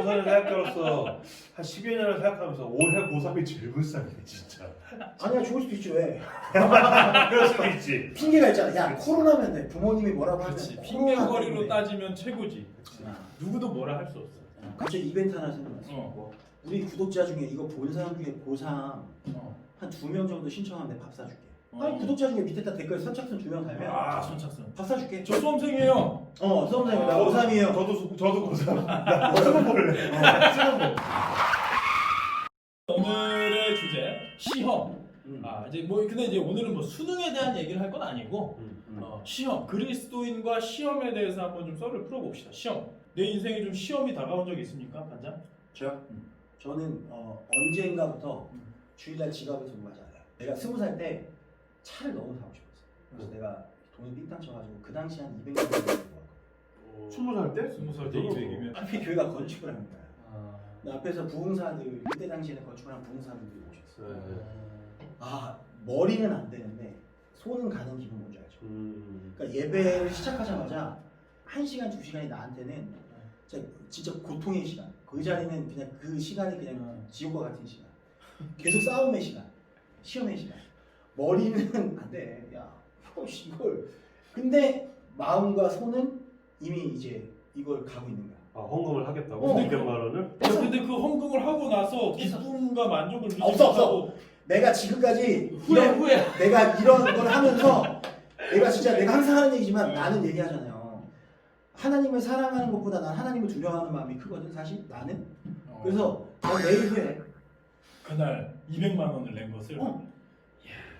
부동산을 생각자로서 한 10여 년을 생각하면서 올해 고3이 제일 불쌍해 진짜. 아니야 좋을 수도 있지 왜? 그럴 수도 있지. 핑계가 있잖아. 야 코로나면 돼. 부모님이 뭐라고 하면 그렇지. 코로나 핑계거리로 때문에. 따지면 최고지. 그치. 아. 누구도 뭐라 할 수 없어. 갑자기 이벤트 하나 생각났어. 뭐. 우리 구독자 중에 이거 본 사람 중에 고3 어. 한 2명 정도 신청하면 내가 밥 사줄게. 어. 아니 구독자 중에 밑에다 댓글 선착순 2명 달면 아, 선착순. 밥 사줄게. 저 수험생이에요. 수험생이야. 나 고3이에요. 저도 고3. 나 수능 볼래. 수능 볼. 오늘의 주제 시험. 음. 이제 뭐 근데 이제 오늘은 뭐 수능에 대한 얘기를 할 건 아니고 음. 시험 그리스도인과 시험에 대해서 한번 좀 썰을 풀어봅시다. 시험. 내 인생에 좀 시험이 다가온 적이 있습니까, 반장? 저요? 저는 언젠가부터 주일날 지갑을 들고 가잖아요. 내가 20살 때 차를 너무 사고 싶었어. 그래서 내가 돈을 삥땅 쳐가지고 그 당시 한 200만 원 들고 왔고 20살 때? 20살 때 200이면. 하필 교회가 건축을 하는 거야. 나 앞에서 부흥사들 이때 당시에는 건축을 한 부흥사들이 오셨어. 머리는 안 되는데 손은 가는 기분 뭔지 알죠? 그러니까 예배를 시작하자마자 1시간 2시간이 나한테는 진짜 고통의 시간. 그 자리는 그냥 그 시간이 그냥 지옥과 같은 시간. 계속 싸움의 시간, 시험의 시간. 머리는 안 돼. 야, 이걸. 근데 마음과 손은 이미 이제 이걸 가고 있는 거야. 헌금을 하겠다고? 200만 원을? 근데 그 헌금을 하고 나서 기쁨과 만족을 누리지 없어. 못하고 내가 지금까지 후회. 내가 이런 걸 하면서 내가 항상 하는 얘기지만 나는 얘기하잖아요. 하나님을 사랑하는 것보다 난 하나님을 두려워하는 마음이 크거든 사실 나는. 그래서 매일 후회해. 그날 200만 원을 낸 것을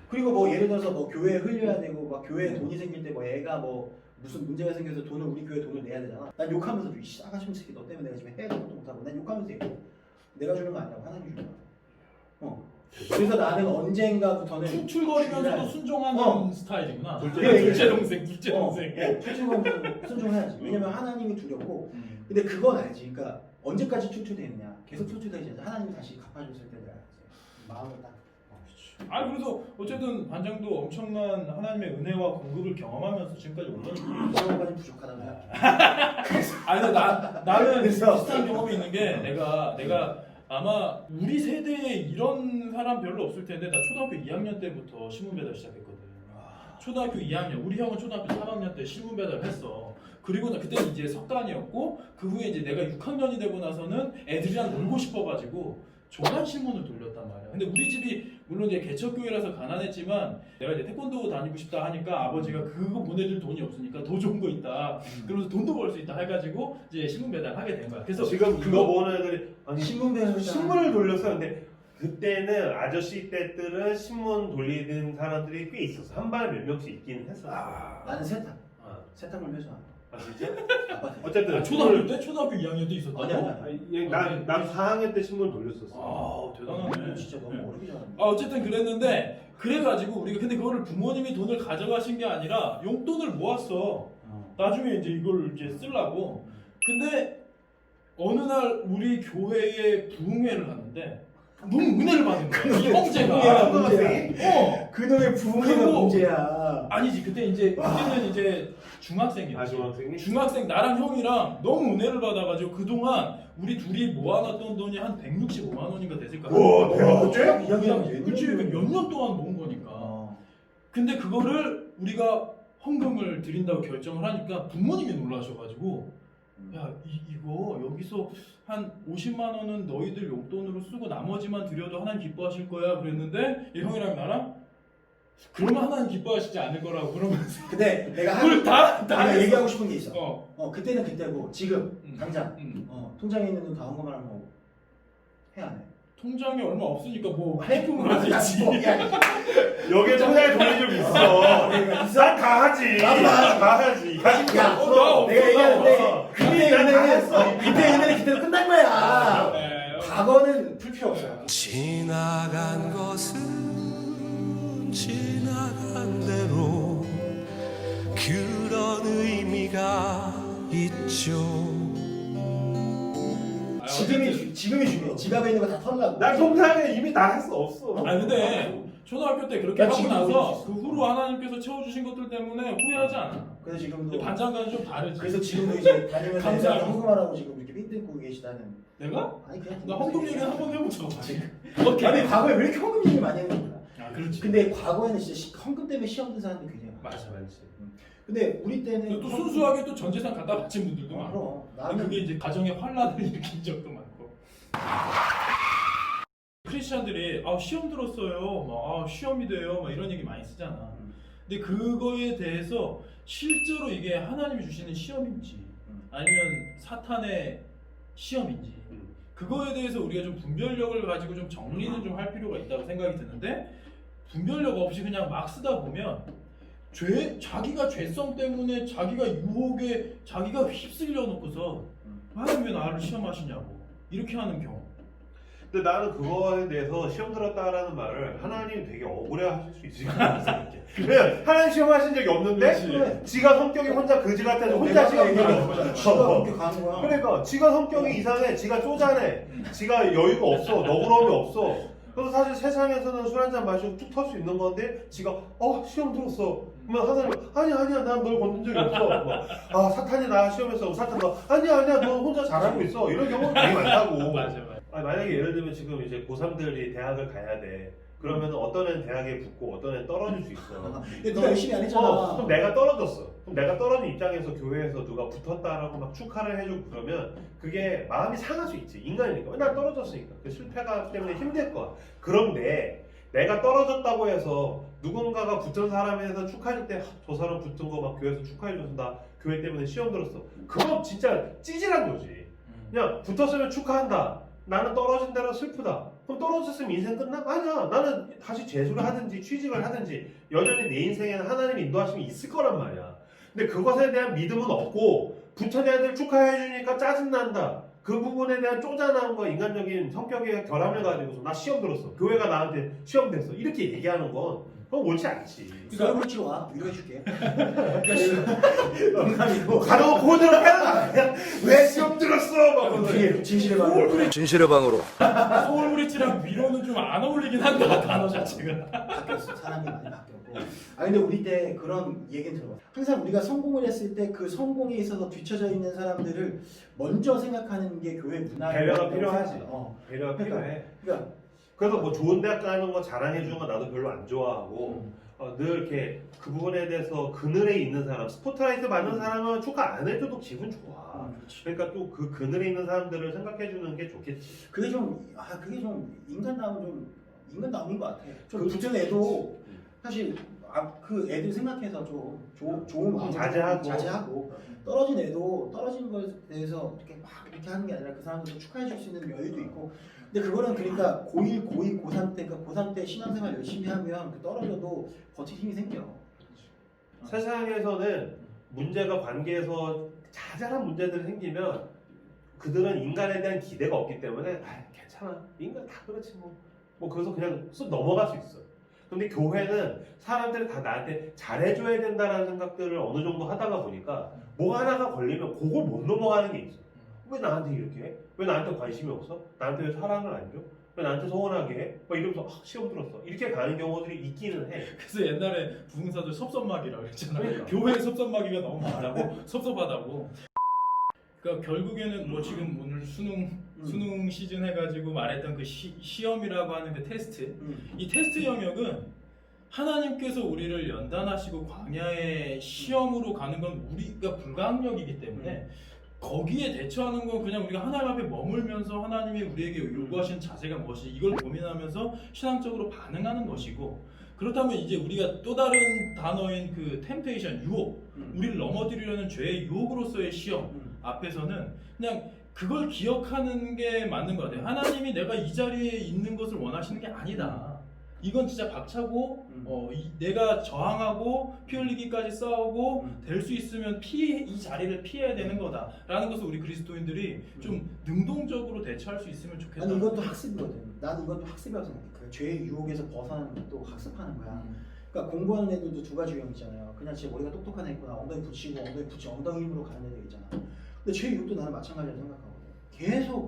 그리고 뭐 예를 들어서 뭐 교회에 흘려야 되고 막 교회에 돈이 생길 때 뭐 애가 뭐 무슨 문제가 생겨서 우리 교회 돈을 내야 되잖아. 난 욕하면서 이 싸가지 새끼 너 때문에 내가 지금 해야 될 것도 못하고 난 욕하면서 얘기해. 내가 주는 거 아니라고 하나님이 주는 거야. 그래서 나는 언젠가부터는 툴툴거리면서도 순종하는 스타일이구나. 둘째 동생. 툴툴거리면서 순종해야지. 왜냐면 하나님이 두렵고. 근데 그건 알지. 그러니까 언제까지 툴툴대느냐. 계속 툴툴대지. 하나님이 다시 갚아줬을 때 내가 마음을 딱. 그래서 어쨌든 반장도 엄청난 하나님의 은혜와 공급을 경험하면서 지금까지 온 거니까. 그거까지 부족하다고 생각해. 근데 나는 그래서- 비슷한 경험이 있는 게 내가 아마 우리 세대에 이런 사람 별로 없을 텐데 나 초등학교 2학년 때부터 신문 배달 시작했거든. 초등학교 2학년, 우리 형은 초등학교 3학년 때 신문 배달을 했어. 그리고 그때는 이제 석간이었고 그 후에 이제 내가 6학년이 되고 나서는 애들이랑 놀고 싶어가지고 조간 신문을 돌렸단 말이야. 근데 우리 집이 물론 이제 개척교회라서 가난했지만 내가 이제 태권도 다니고 싶다 하니까 아버지가 그거 보내줄 돈이 없으니까 더 좋은 거 있다. 그러면서 돈도 벌 수 있다 해가지고 이제 신문 배달 하게 된 거야. 그래서 지금 그거 보는 애들이 아니 신문을 돌렸어요. 근데 그때는 아저씨 때들은 신문 돌리는 사람들이 꽤 있었어. 한 반에 몇 명씩 있긴 했어. 나는 세탁을 해서 진짜? 아빠한테. 어쨌든 초등학교 때? 초등학교 2학년 때 있었다고? 아니야. 난 4학년 때 신문 돌렸었어. 대단하네. 진짜 너무 어렵게 잘하네. 어쨌든 그랬는데 그래가지고 우리가 근데 그거를 부모님이 돈을 가져가신 게 아니라 용돈을 모았어. 나중에 이제 이걸 이제 쓰려고. 근데 어느 날 우리 교회에 부흥회를 하는데 너무 은혜를 받은 거야. 이 형제가. 그놈의 부흥회가 그리고- 문제야. 아니지 그때는 이제 중학생이었지. 중학생이? 중학생 나랑 형이랑 너무 은혜를 받아가지고 그동안 우리 둘이 모아놨던 돈이 한 165만 원인가 됐을 거야. 우와, 대박. 그치 몇 년 동안 모은 거니까. 근데 그거를 우리가 헌금을 드린다고 결정을 하니까 부모님이 놀라셔가지고 야 이거 여기서 한 50만 원은 너희들 용돈으로 쓰고 나머지만 드려도 하나님 기뻐하실 거야 그랬는데 이 형이랑 나랑 그러면 하나님 기뻐하시지 않을 거라고 그러면서 근데 내가 그걸 다 내가 했어. 얘기하고 싶은 게 있어. 그때는 그때고 지금 음. 당장 통장에 있는 돈 다 헌금을 하면 해 안 해? 통장에 얼마 없으니까 뭐 해? 해금을 하지. 여기에 통장에 돈이 좀 있어. 난 다 하지. 나도 다 하지. 야, 나 내가 얘기하는데 없어. 그때 은혜는 그때 은혜는 그때로 끝난 거야. 네. 과거는 풀 필요 없어요. 지나간 것은 지나간 대로 그런 의미가 있죠. 지금이 중요해. 지갑에 있는 거 다 털라고. 난 통장에 이미 다 했어. 없어. 근데 초등학교 때 그렇게 나 하고 지금 나서 모를 수 그 있어. 후로 하나님께서 채워주신 것들 때문에 후회하지 않아. 그래서 근데 지금도 반장과는 좀 다르지. 그래서 지금도 이제 다니면서 감사합니다. 애들한테 헌금하라고 지금 이렇게 삥 뜯고 계시다는. 내가? 아니 그냥 나 헌금 얘기는 한 번 해본 적 없지. 아니 과거에 왜 이렇게 헌금 얘기 많이 했는 거야? 아 그렇지. 근데 과거에는 진짜 헌금 때문에 시험 든 사람들 굉장히 많아. 맞아. 근데 우리 때는 또 순수하게 또 전재산 갖다 바친 분들도 많고. 그럼 근데 나는 그게 이제 가정에 환란을 일으킨 적도 많고. 크리스찬들이 시험 들었어요, 막 시험이 돼요, 막 이런 얘기 많이 쓰잖아. 근데 그거에 대해서 실제로 이게 하나님이 주시는 시험인지 아니면 사탄의 시험인지 그거에 대해서 우리가 좀 분별력을 가지고 좀 정리는 좀 할 필요가 있다고 생각이 드는데 분별력 없이 그냥 막 쓰다 보면 자기가 죄성 때문에 자기가 유혹에 자기가 휩쓸려 놓고서 하나님 왜 나를 시험하시냐고 이렇게 하는 경우. 근데 나는 그거에 대해서 시험 들었다라는 말을 하나님이 되게 억울해 하실 수 있을 거라고 생각해. 왜냐면 하나님 시험하신 적이 없는데 그래. 지가 성격이 혼자 그지 같아서 혼자 시험 들어. 지가 그렇게 가는 거야. 그러니까 지가 성격이 이상해, 지가 쪼잔해, 지가 여유가 없어, 너그러움이 없어. 그래서 사실 세상에서는 술 한잔 마시고 툭 털 수 있는 건데 지가 시험 들었어. 그러면 하나님 아니야 난 널 건든 적이 없어. 사탄이 나 시험했어. 사탄 너 아니야 너 혼자 잘하고 있어. 이런 경우는 되게 많다고. 맞아. 만약에 예를 들면 지금 이제 고3들이 대학을 가야 돼. 그러면 어떤 애는 대학에 붙고 어떤 애는 떨어질 수 있어. 근데 너 열심히 안 했잖아. 그럼 내가 떨어졌어. 그럼 내가 떨어진 입장에서 교회에서 누가 붙었다라고 막 축하를 해주고 그러면 그게 마음이 상할 수 있지. 인간이니까. 난 떨어졌으니까. 그 실패가 때문에 힘들 거야. 그런데 내가 떨어졌다고 해서 누군가가 붙은 사람에 대해서 축하해줄 때 저 사람 붙은 거 막 교회에서 축하해줘서 나 교회 때문에 시험 들었어. 그건 진짜 찌질한 거지. 그냥 붙었으면 축하한다. 나는 떨어진 대로 슬프다. 그럼 떨어졌으면 인생 끝나? 아니야. 나는 다시 재수를 하든지 취직을 하든지 여전히 내 인생에는 하나님의 인도하심이 있을 거란 말이야. 근데 그것에 대한 믿음은 없고 붙은 애들 축하해주니까 짜증난다. 그 부분에 대한 쪼잔한 거 인간적인 성격의 결함을 가지고서 나 시험 들었어. 교회가 나한테 시험 됐어. 이렇게 얘기하는 건 그건 옳지 않지. 그러니까 치러 와. 위로해줄게. 농담이고. 가둬놓고 혼자로 빼는 거 아니야? 왜 시험 들었어? 막 뒤에 진실의 방으로. 진실의 방으로 서울 브릿지랑 위로는 좀 안 어울리긴 한다 단어 자체가. 바뀌었어. 사람이 많이 바뀌었고. 근데 우리 때 그런 얘기는 들어봤어. 항상 우리가 성공을 했을 때 그 성공에 있어서 뒤처져 있는 사람들을 먼저 생각하는 게 교회 문화예요. 배려가 필요하지. 배려가 그러니까, 필요해. 그러니까 그래서 뭐 좋은 대학 가는 거 자랑해 주는 거 나도 별로 안 좋아하고 늘 이렇게 그 부분에 대해서 그늘에 있는 사람, 스포트라이트 받는 사람은 축하 안 해줘도 기분 좋아. 그러니까 또 그 그늘에 있는 사람들을 생각해 주는 게 좋겠지. 그게 좀 인간다움인 것 같아. 좀 붙은 애도 사실 그 애들 생각해서 좀 좋은 마음으로 자제하고 떨어진 애도 떨어진 것에 대해서 이렇게 막 이렇게 하는 게 아니라 그 사람들도 축하해 줄 수 있는 여유도 있고. 근데 그거는 그러니까 고1, 고2, 고3 때, 그러니까 고3 때 신앙생활 열심히 하면 그 떨어져도 버틸 힘이 생겨. 세상에서는 문제가 관계에서 자잘한 문제들이 생기면 그들은 인간에 대한 기대가 없기 때문에 괜찮아. 인간 다 그렇지 뭐 그래서 그냥 쑥 넘어갈 수 있어. 근데 교회는 사람들이 다 나한테 잘해줘야 된다라는 생각들을 어느 정도 하다가 보니까 뭐 하나가 걸리면 그걸 못 넘어가는 게 있어. 왜 나한테 이렇게 해? 왜 나한테 관심이 없어? 나한테 왜 사랑을 안 줘? 왜 나한테 서운하게 해? 막 이러면서 시험 들었어. 이렇게 가는 경우들이 있기는 해. 그래서 옛날에 부흥사들 섭섭마귀라고 했잖아. 그러니까. 교회 섭섭마귀가 너무 많다고 섭섭하다고. 그러니까 결국에는 뭐 지금 오늘 수능 시즌 해가지고 말했던 그 시험이라고 하는 그 테스트. 이 테스트 영역은 하나님께서 우리를 연단하시고 광야의 시험으로 가는 건 우리가 불가항력이기 때문에 거기에 대처하는 건 그냥 우리가 하나님 앞에 머물면서 하나님이 우리에게 요구하신 자세가 무엇이 이걸 고민하면서 신앙적으로 반응하는 것이고, 그렇다면 이제 우리가 또 다른 단어인 그 템테이션, 유혹, 우리를 넘어뜨리려는 죄의 유혹으로서의 시험 앞에서는 그냥 그걸 기억하는 게 맞는 것 같아요. 하나님이 내가 이 자리에 있는 것을 원하시는 게 아니다. 이건 진짜 박차고 내가 저항하고 피 흘리기까지 싸우고 될 수 있으면 이 자리를 피해야 되는 거다라는 것을 우리 그리스도인들이 좀 능동적으로 대처할 수 있으면 좋겠다. 아니 이것도 학습이거든. 나는 이것도 학습이라고 생각해. 그 죄의 유혹에서 벗어나는 것도 학습하는 거야. 그러니까 공부하는 애들도 두 가지 유형 있잖아요. 그냥 제 머리가 똑똑한 애 있구나. 엉덩이 붙이고 엉덩이 힘으로 가는 애들 있잖아. 근데 죄의 유혹도 나는 마찬가지라고 생각하거든. 계속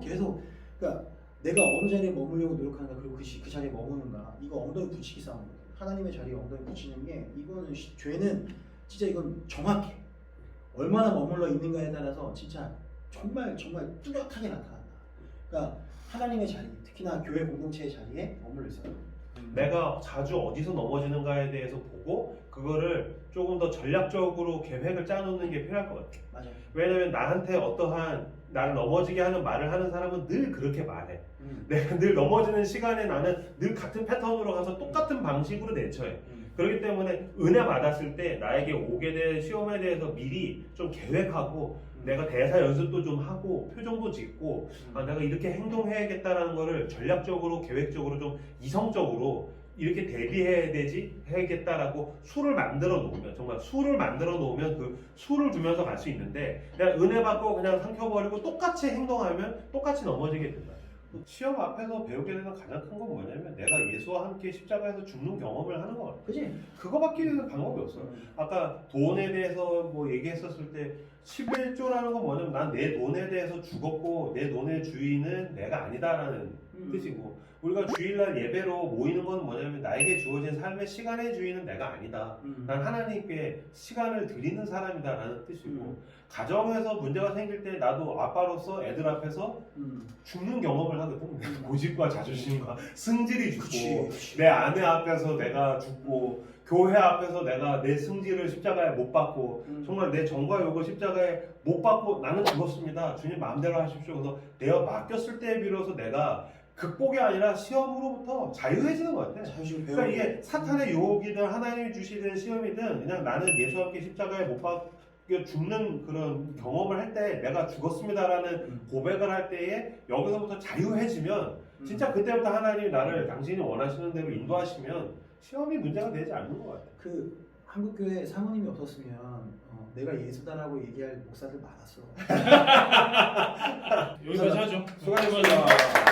그러니까 내가 어느 자리에 머물려고 노력하는가 그리고 그 자리에 머무는가 이거 엉덩이 붙이기 싸움이거든. 하나님의 자리에 엉덩이 붙이는 게 이거는 죄는 진짜 이건 정확해. 얼마나 머물러 있는가에 따라서 진짜 정말 뚜렷하게 나타난다. 그러니까 하나님의 자리, 특히나 교회 공동체의 자리에 머물러 있어요. 내가 자주 어디서 넘어지는가에 대해서 보고 그거를 조금 더 전략적으로 계획을 짜놓는 게 필요할 것 같아. 맞아요. 왜냐면 나한테 어떠한 나를 넘어지게 하는 말을 하는 사람은 늘 그렇게 말해. 내가 늘 넘어지는 시간에 나는 늘 같은 패턴으로 가서 똑같은 방식으로 대처해. 그렇기 때문에 은혜 받았을 때 나에게 오게 될 시험에 대해서 미리 좀 계획하고 내가 대사 연습도 좀 하고 표정도 짓고 내가 이렇게 행동해야겠다라는 거를 전략적으로 계획적으로 좀 이성적으로 이렇게 대비해야 되지 해야겠다라고 수를 만들어 놓으면 정말 수를 만들어 놓으면 그 수를 두면서 갈 수 있는데 그냥 은혜 받고 그냥 삼켜버리고 똑같이 행동하면 똑같이 넘어지게 된다. 시험 앞에서 배우게 되는 가장 큰 건 뭐냐면 내가 예수와 함께 십자가에서 죽는 경험을 하는 거 같아. 그지? 그거밖에 방법이 없어. 아까 돈에 대해서 뭐 얘기했었을 때 11조라는 건 뭐냐면 난 내 돈에 대해서 죽었고 내 돈의 주인은 내가 아니다라는 뜻이고 우리가 주일날 예배로 모이는 건 뭐냐면 나에게 주어진 삶의 시간의 주인은 내가 아니다. 난 하나님께 시간을 드리는 사람이다라는 뜻이고 가정에서 문제가 생길 때 나도 아빠로서 애들 앞에서 죽는 경험을 하거든. 고집과 자존심과 승질이 죽고 내 아내 앞에서 내가 죽고 교회 앞에서 내가 내 승질을 십자가에 못 받고 정말 내 정과 욕을 십자가에 못 받고 나는 죽었습니다. 주님 마음대로 하십시오. 그래서 내가 맡겼을 때에 비로소 내가 극복이 아니라 시험으로부터 자유해지는 것 같아. 그러니까 이게 사탄의 유혹이든 하나님이 주시든 시험이든 그냥 나는 예수와 함께 십자가에 못 박혀 죽는 그런 경험을 할 때 내가 죽었습니다라는 고백을 할 때에 여기서부터 자유해지면 진짜 그때부터 하나님이 나를 당신이 원하시는 대로 인도하시면 시험이 문제가 되지 않는 것 같아. 그 한국교회 사모님이 없었으면 내가 예수다라고 얘기할 목사들 많았어. 여기까지 하죠. 수고하셨습니다.